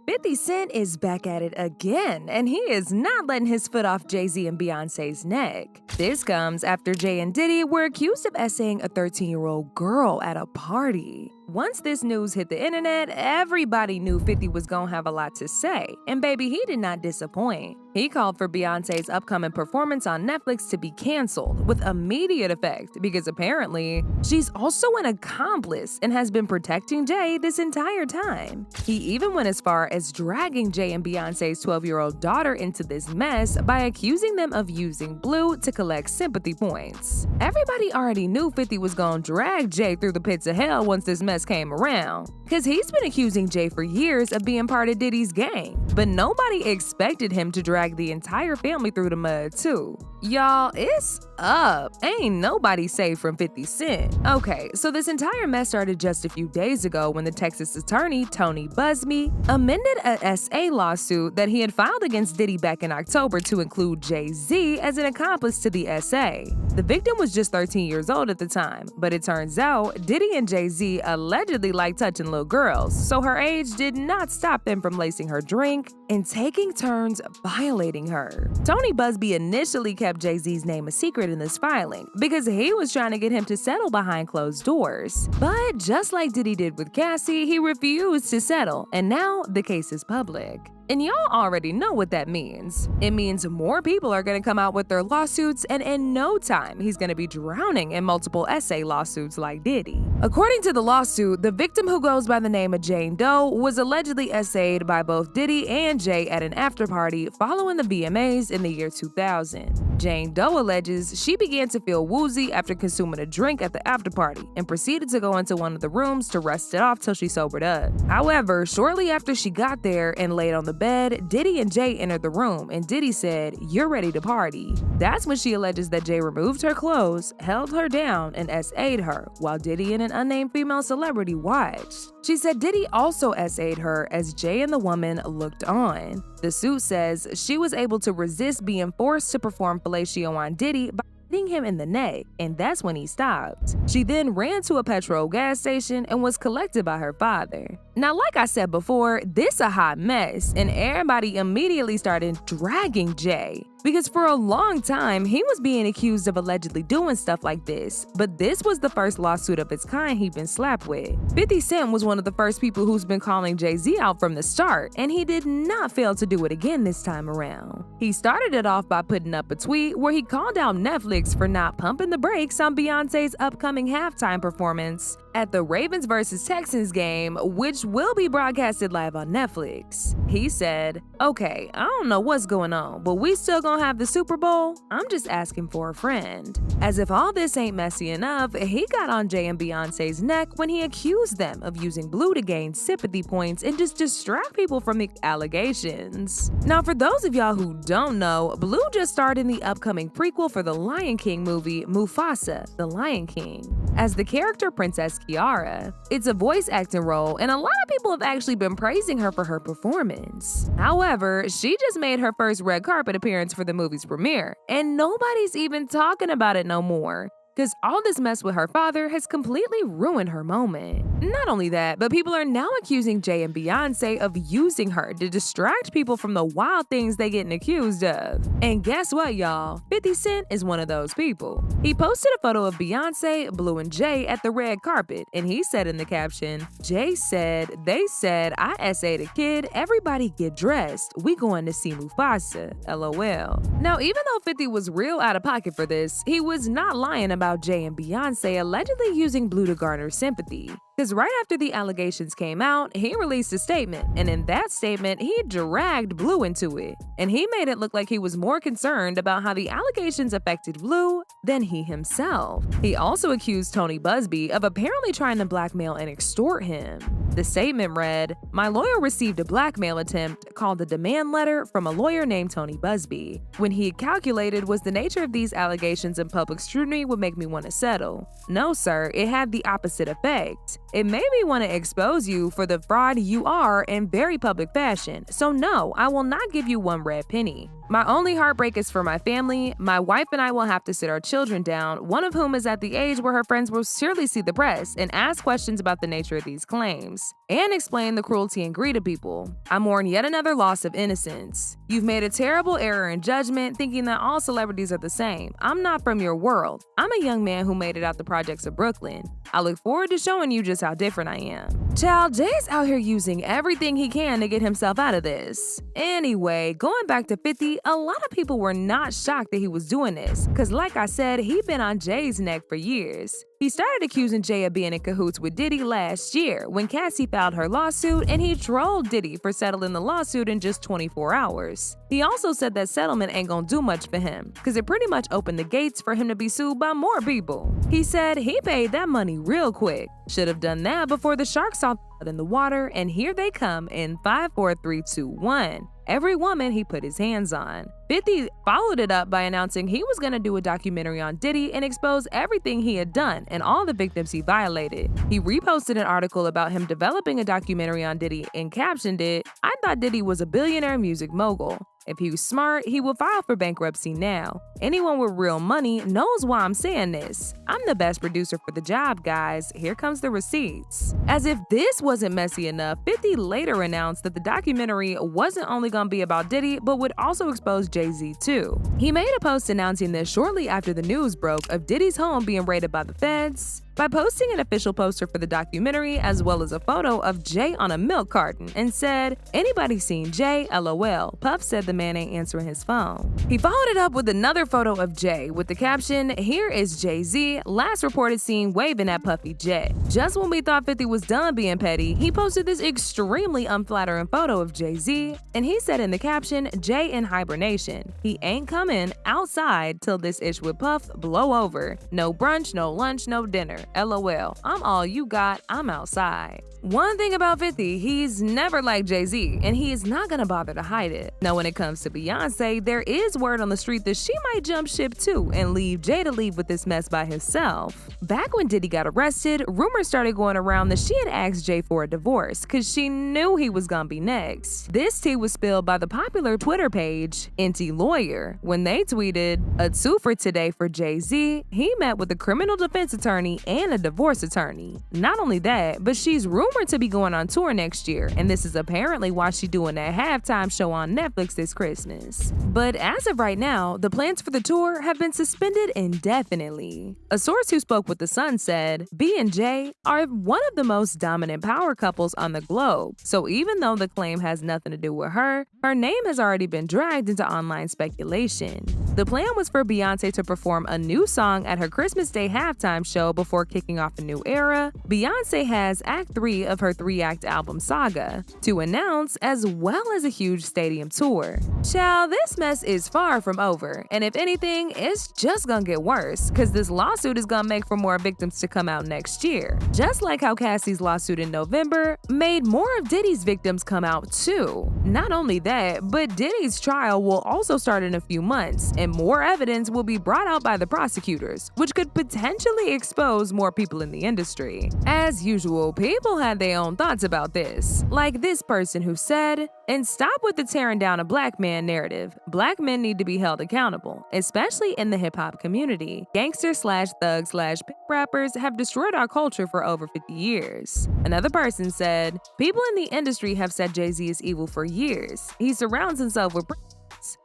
50 Cent is back at it again, and he is not letting his foot off Jay Z and Beyoncé's neck. This comes after Jay and Diddy were accused of essaying a 13-year-old girl at a party. Once this news hit the internet, everybody knew 50 was gonna have a lot to say, and baby, he did not disappoint. He called for Beyoncé's upcoming performance on Netflix to be canceled with immediate effect because apparently she's also an accomplice and has been protecting Jay this entire time. He even went as far as dragging Jay and Beyoncé's 12-year-old daughter into this mess by accusing them of using blue to collect sympathy points. Everybody already knew 50 was gonna drag Jay through the pits of hell once this mess came around, cause he's been accusing Jay for years of being part of Diddy's gang, but nobody expected him to drag the entire family through the mud too. Y'all, it's up. Ain't nobody safe from 50 Cent. Okay, so this entire mess started just a few days ago when the Texas attorney, Tony Buzbee, amended a SA lawsuit that he had filed against Diddy back in October to include Jay Z as an accomplice to the SA. The victim was just 13 years old at the time, but it turns out Diddy and Jay Z allegedly like touching little girls, so her age did not stop them from lacing her drink and taking turns violating her. Tony Buzbee initially kept Jay Z's name a secret in this filing because he was trying to get him to settle behind closed doors. But just like Diddy did with Cassie, he refused to settle, and now the case is public. And y'all already know what that means. It means more people are gonna come out with their lawsuits, and in no time, he's gonna be drowning in multiple SA lawsuits like Diddy. According to the lawsuit, the victim, who goes by the name of Jane Doe, was allegedly SA'd by both Diddy and Jay at an after-party following the VMAs in the year 2000. Jane Doe alleges she began to feel woozy after consuming a drink at the after-party and proceeded to go into one of the rooms to rest it off till she sobered up. However, shortly after she got there and laid on the bed, Diddy and Jay entered the room, and Diddy said, "You're ready to party." That's when she alleges that Jay removed her clothes, held her down, and SA'd her, while Diddy and an unnamed female celebrity watched. She said Diddy also SA'd her as Jay and the woman looked on. The suit says she was able to resist being forced to perform fellatio on Diddy by hitting him in the neck, and that's when he stopped. She then ran to a petrol gas station and was collected by her father. Now, like I said before, this a hot mess, and everybody immediately started dragging Jay, because for a long time, he was being accused of allegedly doing stuff like this, but this was the first lawsuit of its kind he'd been slapped with. 50 Cent was one of the first people who's been calling Jay Z out from the start, and he did not fail to do it again this time around. He started it off by putting up a tweet where he called out Netflix for not pumping the brakes on Beyonce's upcoming halftime performance at the Ravens vs. Texans game, which will be broadcasted live on Netflix. He said, "Okay, I don't know what's going on, but we still gonna have the Super Bowl? I'm just asking for a friend." As if all this ain't messy enough, he got on Jay and Beyoncé's neck when he accused them of using blue to gain sympathy points and just distract people from the allegations. Now, for those of y'all who don't know, Blue just starred in the upcoming prequel for the Lion King movie, Mufasa: The Lion King, as the character Princess Kiara. It's a voice acting role, and a lot of people have actually been praising her for her performance. However, she just made her first red carpet appearance for the movie's premiere, and nobody's even talking about it no more, because all this mess with her father has completely ruined her moment. Not only that, but people are now accusing Jay and Beyoncé of using her to distract people from the wild things they getting accused of. And guess what, y'all? 50 Cent is one of those people. He posted a photo of Beyoncé, Blue, and Jay at the red carpet, and he said in the caption, "Jay said, they said, I SA'd a kid, everybody get dressed, we going to see Mufasa, LOL." Now, even though 50 was real out of pocket for this, he was not lying about Jay and Beyoncé allegedly using blue to garner sympathy. Because right after the allegations came out, he released a statement, and in that statement, he dragged Blue into it. And he made it look like he was more concerned about how the allegations affected Blue than he himself. He also accused Tony Buzbee of apparently trying to blackmail and extort him. The statement read, "My lawyer received a blackmail attempt called a demand letter from a lawyer named Tony Buzbee. When he calculated was the nature of these allegations and public scrutiny would make me want to settle. No, sir, it had the opposite effect. It made me want to expose you for the fraud you are in very public fashion. So no, I will not give you one red penny. "My only heartbreak is for my family. My wife and I will have to sit our children down, one of whom is at the age where her friends will surely see the press and ask questions about the nature of these claims, and explain the cruelty and greed of people. I mourn yet another loss of innocence. You've made a terrible error in judgment, thinking that all celebrities are the same. I'm not from your world. I'm a young man who made it out the projects of Brooklyn. I look forward to showing you just how different I am." Child, Jay's out here using everything he can to get himself out of this. Anyway, going back to 50, a lot of people were not shocked that he was doing this, because like I said, he'd been on Jay's neck for years. He started accusing Jay of being in cahoots with Diddy last year when Cassie filed her lawsuit, and he trolled Diddy for settling the lawsuit in just 24 hours. He also said that settlement ain't gonna do much for him, because it pretty much opened the gates for him to be sued by more people. He said he paid that money real quick. Should have done that before the sharks saw blood in the water, and here they come in 5, 4, 3, 2, 1. Every woman he put his hands on. 50 followed it up by announcing he was gonna do a documentary on Diddy and expose everything he had done and all the victims he violated. He reposted an article about him developing a documentary on Diddy and captioned it, "I thought Diddy was a billionaire music mogul. If he was smart, he would file for bankruptcy now. Anyone with real money knows why I'm saying this. I'm the best producer for the job, guys. Here comes the receipts." As if this wasn't messy enough, 50 later announced that the documentary wasn't only gonna be about Diddy, but would also expose Jay Z too. He made a post announcing this shortly after the news broke of Diddy's home being raided by the feds, by posting an official poster for the documentary as well as a photo of Jay on a milk carton and said, "Anybody seen Jay? LOL. Puff said the man ain't answering his phone." He followed it up with another photo of Jay with the caption, "Here is Jay Z, last reported seen waving at Puffy Jet." Just when we thought 50 was done being petty, he posted this extremely unflattering photo of Jay Z, and he said in the caption, "Jay in hibernation. He ain't coming outside till this ish with Puff blow over. No brunch, no lunch, no dinner. LOL. I'm all you got, I'm outside." One thing about 50, he's never liked Jay Z, and he is not gonna bother to hide it. Now, when it comes to Beyonce, there is word on the street that she might jump ship too and leave Jay to leave with this mess by himself. Back when Diddy got arrested, rumors started going around that she had asked Jay for a divorce because she knew he was gonna be next. This tea was spilled by the popular Twitter page, Inty Lawyer, when they tweeted, "A two for today for Jay Z. He met with a criminal defense attorney and a divorce attorney. Not only that, but she's rumored to be going on tour next year, and this is apparently why she's doing that halftime show on Netflix this Christmas." But as of right now, the plans for the tour have been suspended indefinitely. A source who spoke with The Sun said, "B and J are one of the most dominant power couples on the globe, so even though the claim has nothing to do with her, her name has already been dragged into online speculation." The plan was for Beyonce to perform a new song at her Christmas Day halftime show before kicking off a new era. Beyonce has Act 3 of her 3-act album Saga to announce, as well as a huge stadium tour. Child, this mess is far from over, and if anything, it's just gonna get worse, cause this lawsuit is gonna make for more victims to come out next year. Just like how Cassie's lawsuit in November made more of Diddy's victims come out too. Not only that, but Diddy's trial will also start in a few months, and more evidence will be brought out by the prosecutors, which could potentially expose more people in the industry. As usual, people had their own thoughts about this, like this person who said, "And stop with the tearing down a black man narrative. Black men need to be held accountable, especially in the hip-hop community. Gangsters/thugs/pimp rappers have destroyed our culture for over 50 years. Another person said, "People in the industry have said Jay Z is evil for years. He surrounds himself with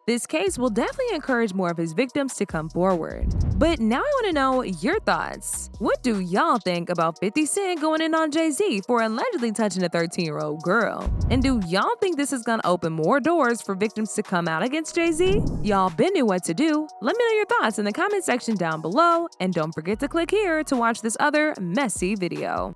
this case will definitely encourage more of his victims to come forward." But now I want to know your thoughts. What do y'all think about 50 Cent going in on Jay Z for allegedly touching a 13-year-old girl? And do y'all think this is gonna open more doors for victims to come out against Jay Z? Y'all been knew what to do. Let me know your thoughts in the comment section down below, and don't forget to click here to watch this other messy video.